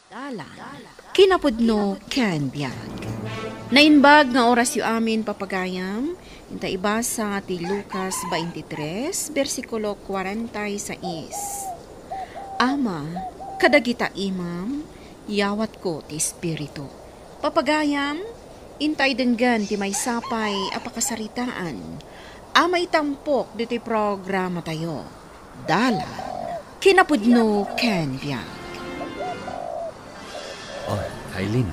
Dalan, kinapudno ken biyag. Nainbag nga oras yu amin papagayam, inta ibasa ti Lucas 23, versikulo 46. Ama, kadagita imam, yawat ko ti Espiritu. Papagayam, intay denggan ti may sapay apakasaritaan. Amay tampok dito'y programa tayo. Dalan, kinapudno ken biyag. Oh, Aileen.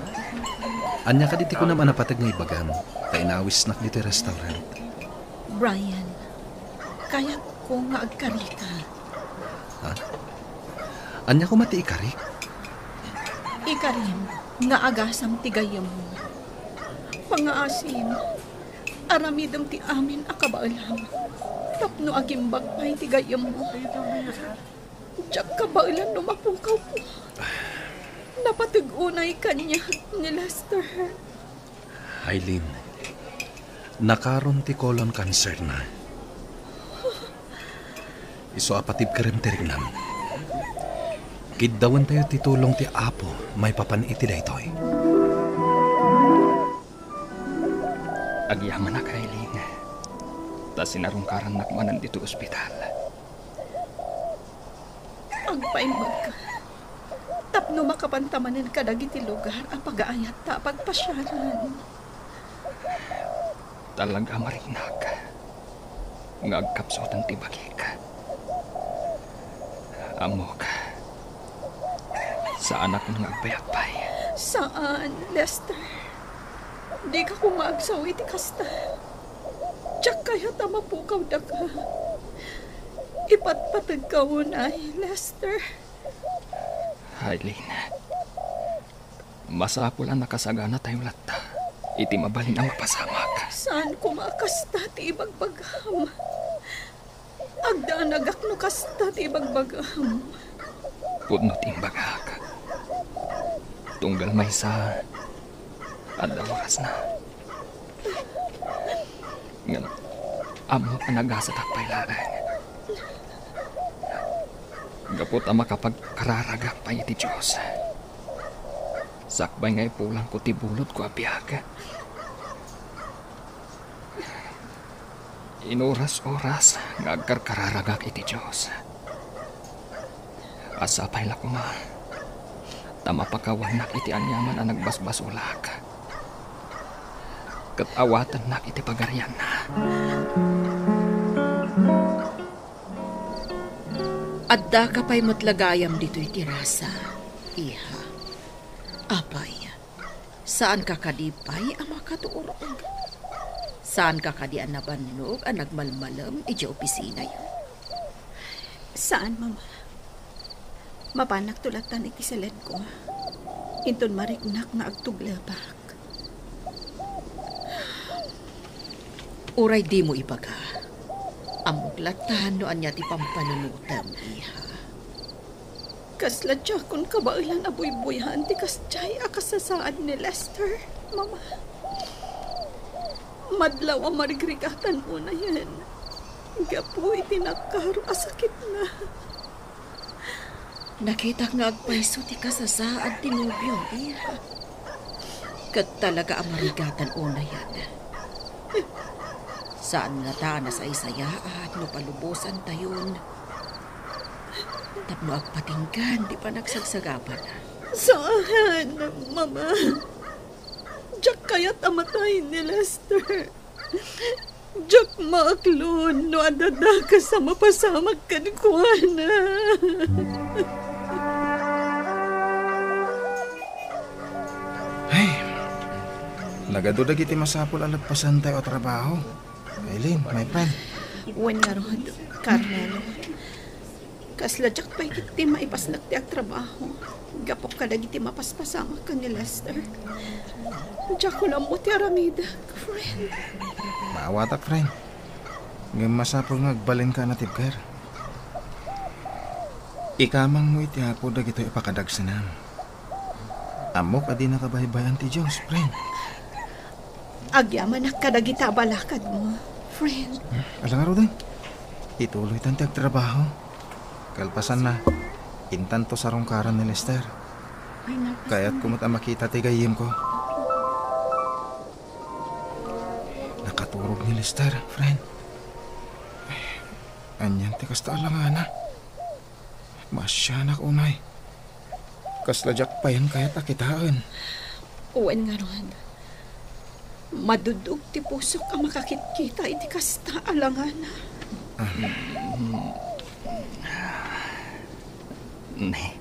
Anya ka diti ko naman napatag nga ibagam. Tainawis nak dito restaurant. Brian, kaya ko nga agkari ka. Ha? Anya ko mati ikarik? Ikarim, nga agasam tigayam mo. Pangaasim, aramidam ti amin akabaalam. Tapno agimbag pa'y tigayam mo. Diyak kabaalan lumapukaw po. Napatag-unay kanya ni Lester. Aileen, nakaroon ti colon cancer na. Iso apatib ka rin tirignam. Kiddawan tayo titulong ti Apo, may papaniti da ito'y. Agyaman na ka, Aileen. Ta sinarungkaran nakmanan dito ospital. Agpaimbag ka. Tapno makapantamanan ka dagiti lugar ang pag-aayat ta pagpasyalan. Talaga marinak. Nga agkapsotan ti bagik. Amok. Sa anak ng agpayakpay. Saan, Lester? Di ka kumagsawi ti kasta. Tiyak kaya ta mapukaw da ka. Ipatpatag ka unay, Lester. Aileen, masapul ang nakasagana tayo lata. Iti mabalin ang mapasamak. Saan kumakasta ti ibagbagam? Agdanagak no kasta ti ibagbagam. Pudno timbagak. Tunggal may sa adda oras na. Nga, amo ang nagasa takpay larang. Gapot ang makapagkararagak pa iti Diyos. Sakbay nga'y pulang ko ti bulot ko abiyag. Inuras-oras nga agkarkararagak iti Diyos. Asapay la kuma. Tamapakawan nak iti anyaman ang nagbasbasulak. Katawatan nak iti pagaryan na. Adda ka pa'y matlagayam dito'y tirasa, iha. Apay, saan ka kadipay ang makatuurog? Saan ka kadian nabannog ang nagmalmalam iti opisina yun? Saan, Mama? Mapanak tulatan iti salad ko. Inton mariknak na agtuglabak. Uray di mo ibaga. Amuklatan no anya ti pampanunutam, iha. Kasla siya kung kabailan abuy-buyhan ti kasjay akasasaan ni Lester, Mama. Madlaw ang marigrigatan mo na yan. Gapo itinakaro asakit na. Nakita nga agpaiso ti kasasaan ti nobyo, iha. Kat talaga ang marigatan una yan. Saan nga ta na sa isayaan no palubusan tayon. Tapno agpatinggan, di pa nagsagsagapan na. Saan, Mama? Diyak kaya't amatay ni Lester. Diyak maaklon no adada ka sa mapasamag kankwana. Ay, nagadudag iti masapul alagpasan tayo o trabaho. Aileen, my friend. Wan nga rod, Carmelo. Kasla diyak pa iti maipaslak ti ag trabaho. Gapok ka iti mapaspasama ka ni Lester. Diyak ko lang mo ti aramida, friend. Maawatak, friend. Ngayon masapul nga agbalin ka na tibker. Ikamang mo iti hapo dag ito ipakadagsanam. Amok adi nakabaybayan ti Diyos, friend. Agyaman na kadagita balakad mo, friend. Alang araw din. Ituloy tanti ag trabaho. Kalpasan na. Intanto sa rongkaran ni Lester. Kaya't kumata makita ti gayim ko. Nakaturog ni Lester, friend. Anyan ti kasta alangana. Masyanak unay. Kasladyak pa yan kaya takitaan. Uwan nga ron. Madudog ti pusok ang makakit-kita iti kasta alangana. Ne,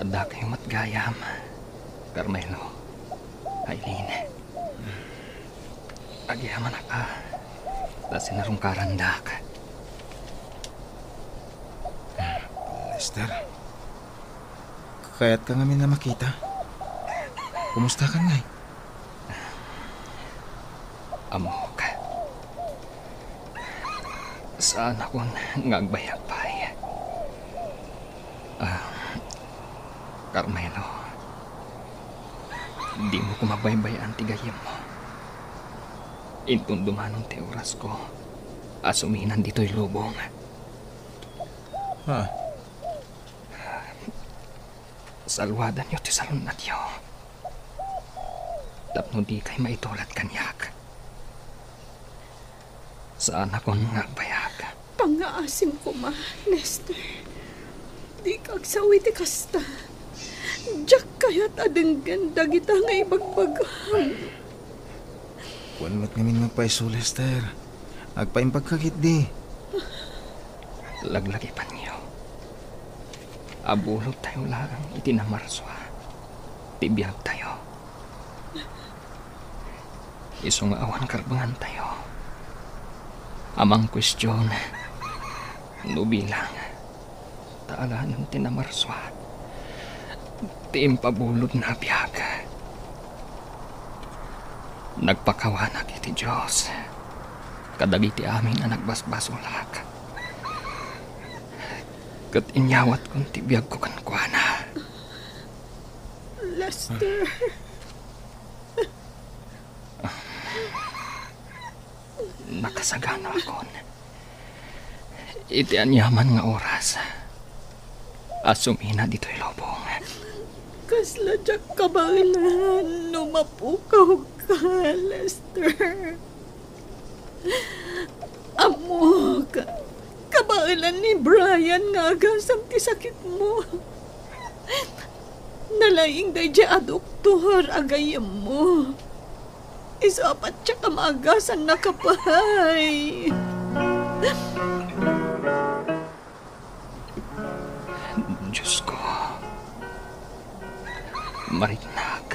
ada kayo matgayam. Carmelo, Aileen. Agyaman na ka. Dasi narong karandak. Lester, kaya't ka ngamin na makita. Kumusta ka ngay? Amok. Saan ako ngagbayagpay? Carmelo, di mo ko mabaybayan ti gayem mo. Intundumanon ti oras ko. Asuminan dito'y lubong. Ha? Salwadan niyo ti salon natyo. Tapno di kay maitulat kanyak. Saan ako ngagbayag? Pangaasim ko ma, Lester. Di kagsawi ti kasta. Diyak kaya't adenggan dagita nga ibagbagam. Kuwan mo't ngamin magpaiso, Lester. Agpaimpagkakit di. Laglagi pa niyo. Abulog tayo lang itinamarswa. Tibiyag tayo. Isong awan karbangan tayo. Amang kwestiyon. Nubilang. Taalan yung tinamarswa. Tiimpabulod na biyag. Nagpakawanak iti Diyos. Kadagiti amin na nagbasbasulak. Kat inyawat kong tibiyag ko kankwana. Lester. Nakasagana akon. Iti anyaman nga oras. Asumina dito'y lobong. Kasladyak kabalan. Numapukaw ka, Lester. Amok. Kabalan ni Brian nga agasam ti sakit mo. Nalaing day dya a doktor agayam mo. Isapat siya ka maagasan na kapahay. Diyos ko. Marinag.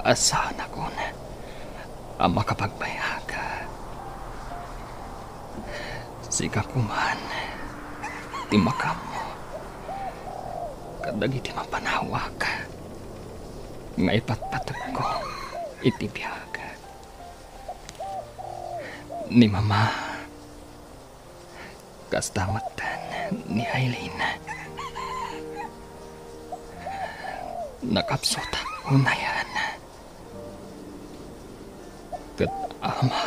Asahan ako na ang makapagbayag. Siga kuman. Timakam mo. Kadagi ti mapanawag. Nga ipatpatag ko. Itibiyag. Ni Mama. Kastamatan ni Aileen. Nakapsot unayan. Kat Ama.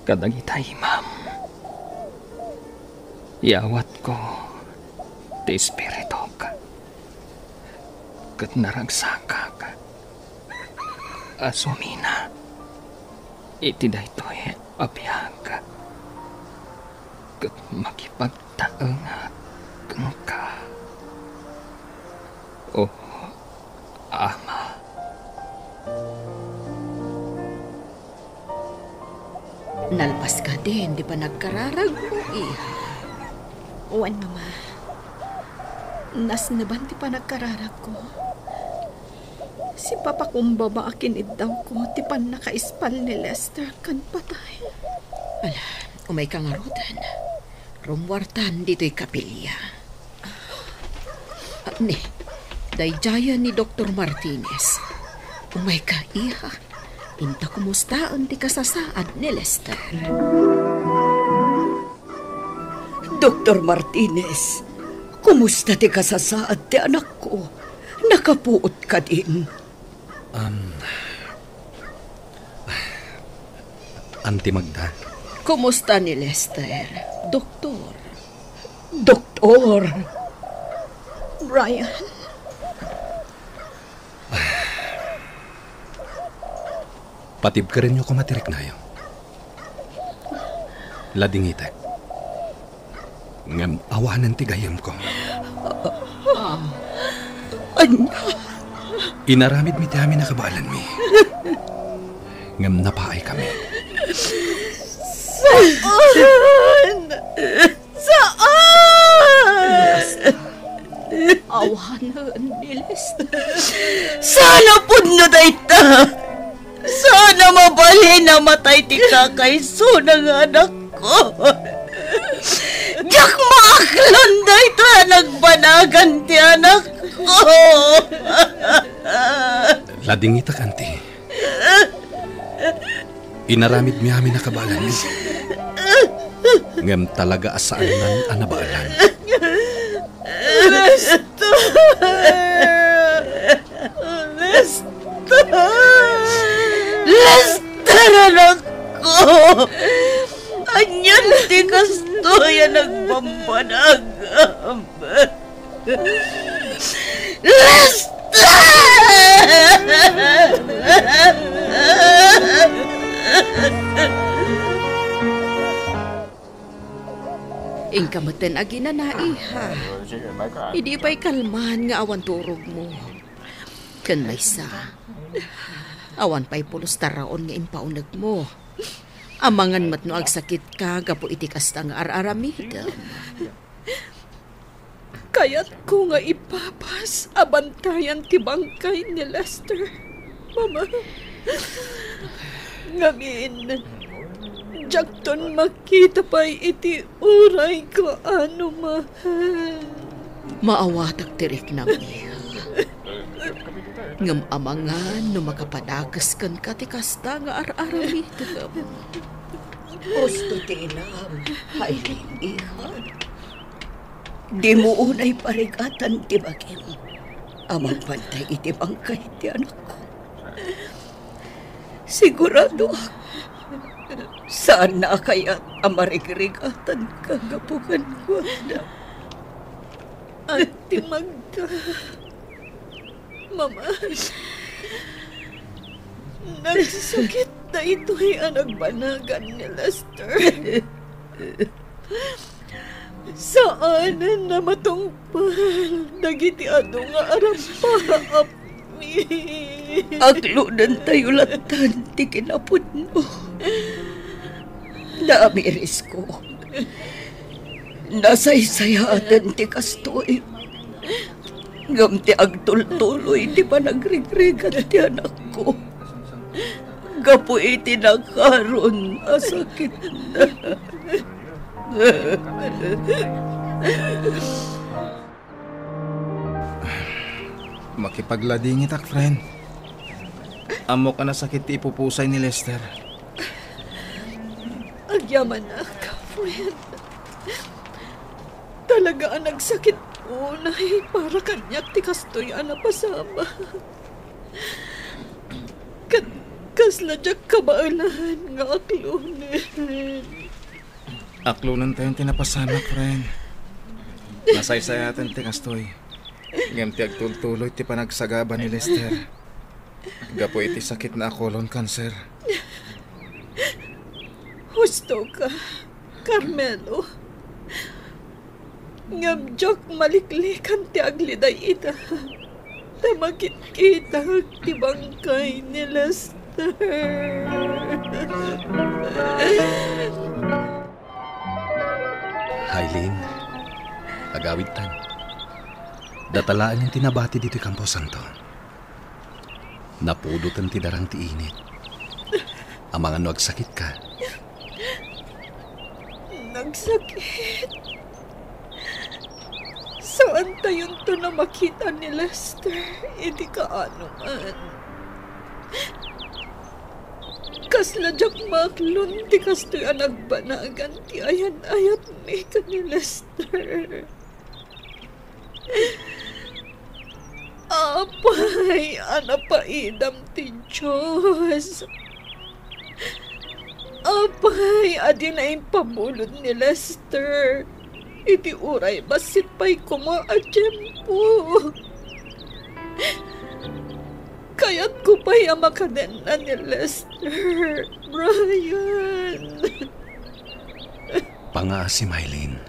Kadagita Imam. Yawat ko ti espiritu ka. Kat naragsakak. Asumina. Iti daytoy abiyag. Kat makipagtaenga ka. Oh, Ama. Nalpas ka din, di pa nagkararag mo, iha. Uwan, Mama. Nasnaban ti pa nagkararag ko. Si Papa kong babaakin daw ko ti pan nakaispal ni Lester kan patay. Ala, umay kang arutan. Rumwartan dito'y kapilya. Ni, dayjaya ni Dr. Martinez. Umay ka, iha. Inta kumustaan ti kasasaad ni Lester. Dr. Martinez, kumusta ti kasasaad ti anak ko? Nakapuot ka din. Auntie Magda. Kumusta ni Lester, doktor? Doktor, Brian, Patib ka rin nyo kumatirik na yun. Ladingitek. Ngam awanan ti gayam ko. Anya, Inaramid mi ti amin na kabalan mi. Ngam napaay kami. saan? Awanan ni Lester. sana pud no dayta. Sana mabalhin na matay ti kakay ng anak ko. Diyak maaklon dayta nagbanagan ti anak ko. Ladingitak, anti. Inaramid mi amin na kabalan mi. Ngam talaga asaan nan anabaalan. Lester! Lester, anak ko! Anyan ti kastoya nagpampanagam. Ingkamatan agina na iha. Hindi pa'y kalmahan nga awan turog mo. Kan may sa. Awan pa'y pulos taraon nga impaunag mo. Amangan mat no agsakit ka, gapo itikas ta nga araramidam. Kaya't ko nga ipapas abantayan ti bangkay ni Lester. Mama, ngamin, jakton makita pa'y iti uray ko ano mahal. Maawatak tirik na iha. Ngam amangan no makapadakas kan katikasta nga araramidam. Gusto ti inam, Hailin, iha. Di mo unay parigatan ti bagim. Amang pantay iti bangkay ti anak ko. Sigurado ako. Saan na kaya amarigrigatan kagapukan ko na? Ate Magda, Mama, nagsakit na ito'y anagbanagan ni Lester. Saan na matungpal dagiti ado nga arampaap mi. Aglunan tayo latan ti kinapod mo. Naamiris ko. Nasaysayatan ti kastoy. Ngam ti agtultuloy ti panagrigrigat ti anak ko. Gapo iti nakaroon asakit na. Makipagladingit ak, friend. Amo ka na sakit ti ipupusay ni Lester. Agyaman na ka, friend. Talaga ang nagsakit unay para kanyak ti kastoy ana pasama. Kasladyak kabaalahan nga aklunin. Aklunan tayong tinapasamak, friend. Nasaysayatan ti kastoy. Ngam ti agtultuloy ti panagsagaba ni Lester. Gapo iti sakit na colon cancer. Husto ka, Carmelo. Ngam jok maliklikan ti agliday ita. Tamakit kita ti bangkay ni Lester. Hailin, agawid tan. Datalaan yung tinabati dito Campo Santo. Napudutan ti darang ti init. Amangan no agsakit ka. Nagsakit. Saan tayon to na makita ni Lester? Hindi ka ano man. Kasladyak maklon ti kastoy anagbanagan ti ayan-ayat ni ka ni Lester. Apay, anapaidam ti Diyos. Apay, adi na impabulod ni Lester. iti uray basit pa'y kumaadjempo. Kaya't ko pa'y amakaden na ni Lester, Brian. Pangaasi, Mylene.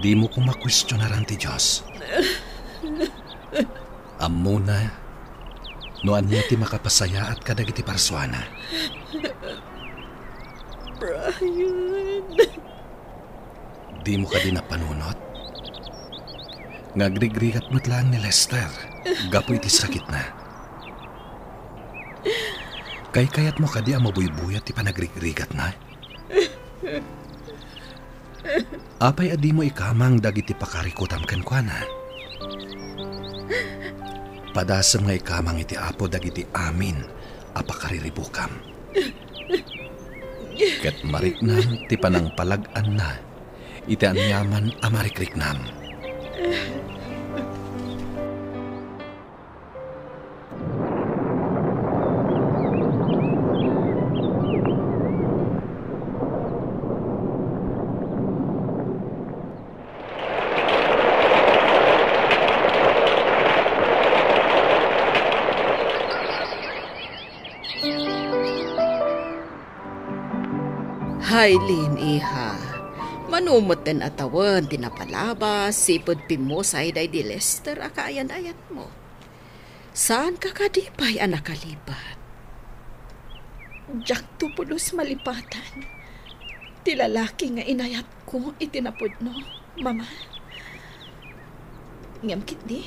Di mo ko makwestiyonaran ti Diyos. Ammo na, noan niya ti makapasaya at kadagiti parswana. Brian. Di mo ka din napanunot. Ngagrigrigat mo't lang ni Lester. Gapo iti sakit na. Kayat mo ka di ang mabuybuyat ti panagrigrigat na. Apay adi mo ikamang dagiti pakarikutam ken kuana. Padasam nga ikamang iti apo dagiti amin apakariribukam. Ket mariknam ti panang palag-an na iti anyaman amarikriknam. Hailin, iha. Manumot din atawan, tinapalabas, sipod pimosay day di Lester, akaayan-ayat mo. Saan ka kadipay, anak kalipat? Jack tupulos malipatan. Ti lalaki nga inayat ko itinapod no, mama. Ngamkit di.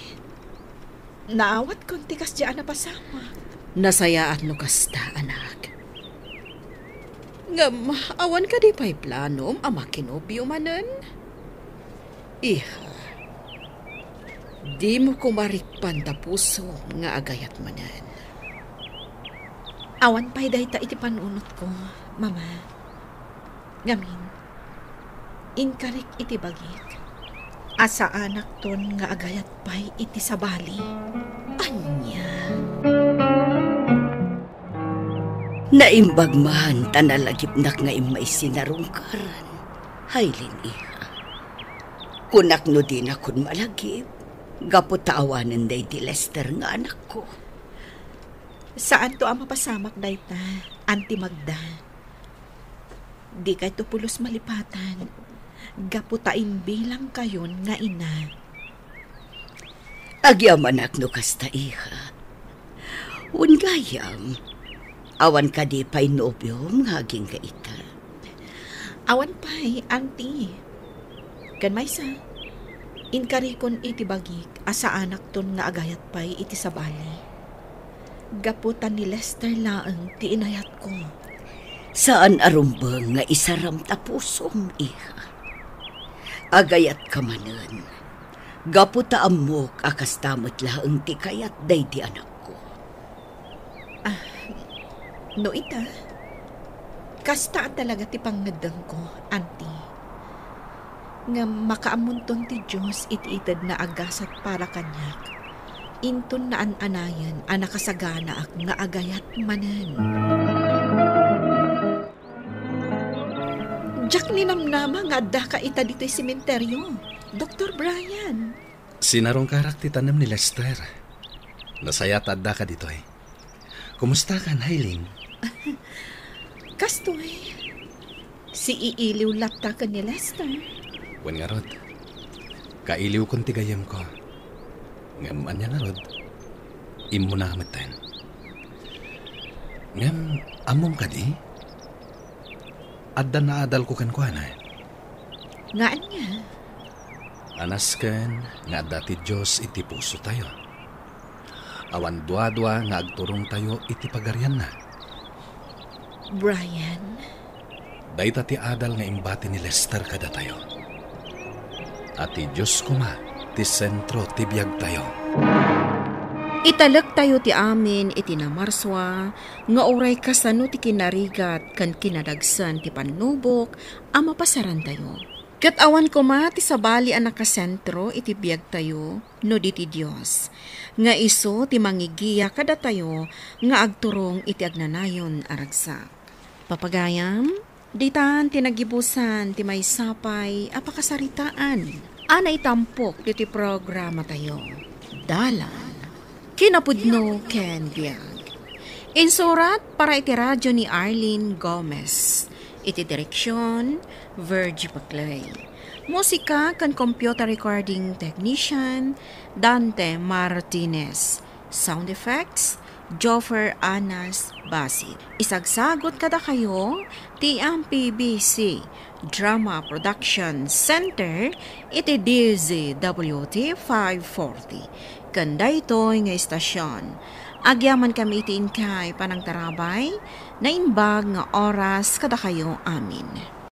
Naawat kong tikas dyan na pasama. Nasayaan no kasta, anak. Ngam, awan ka di pa'y planom, ama kinobyo manen? Iha, di mo kumarikpan ta puso nga agayat manen. Awan pa'y dahita iti panunot ko, mama. Ngamin, inkarik iti bagit. Asa anak ton nga agayat pa'y iti sabali. Anya? Naimbagman tanalagipnak nga imay sinarungkaran. Hailin, iha. Kunak no din akon malagip. Gaputaawanan day di Lester nga anak ko. Saan to ang mapasamak dayta, Auntie Magda? Di kay tupulos malipatan. Gaputain bilang kayon nga ina. Agyamanak no kasta, iha. Ungayam. Awan ka di pa'y nobyom ngaging kaita. Awan pa'y, Auntie. Kan may sa, inkarikon iti bagik, asa anak ton nga agayat pa'y iti sabali. Gaputan ni Lester laang ti inayat ko. Saan arumbang nga isaram tapusom, iha? Agayat ka manan. Gaputa amok akastamot laang ti kayat day di anak ko. No ita, kasta talaga ti pangnadang ko, Auntie. Nga makaamunton ti Diyos iti-itad na agasat para kanyak. Inton na an-anayan anakasagana ak nga agayat manan. Jack ninamnama nga adda ka ita dito'y sementeryo, Dr. Brian. Sinarong karak ti tanam ni Lester. Nasaya tadda ka dito eh. Kumusta ka, Hailin? Kastoy, si iiliw lapta ka ni Lester. Wan nga rod. Kailiw kong tigayam ko. Ngam anya nga rod. Imo na kamatan. Ngam among ka di? Adda na adal ko kan kuana. Ngaan niya? Anas kan nga dati Diyos iti puso tayo. Awan dua-dua nga agturong tayo iti pagaryan na. Brian? Dayta ti adal nga imbati ni Lester kada tayo. At ti Diyos kuma, ti sentro ti biyag tayo. Italag tayo ti amin iti namarswa, nga oray kasano ti kinarigat kan kinadagsan ti panubok, ama pasaran tayo. Kat awan ko ma ti sabali ang nakasentro iti biyag tayo, no di ti Diyos. Nga iso ti mangigiya kada tayo, nga agturong iti agnanayon aragsak. Papagayam, Ditan tinagibusan ti may sapay apakasaritaan. Anay tampok diti programa tayo. Dalan. Kinapudno ken biag. Insurat para iti radyo ni Arlene Gomez. Iti direksyon, Virgie Paclay. Musika kan computer recording technician, Dante Martinez. Sound effects, Joffer Anas Basit. Isagsagot kada kayo, ti PBC Drama Production Center, iti DZWT 540. Kanda ito'y nga istasyon. Agyaman kami itiin kay panang tarabay, na imbag nga oras kada kayo amin.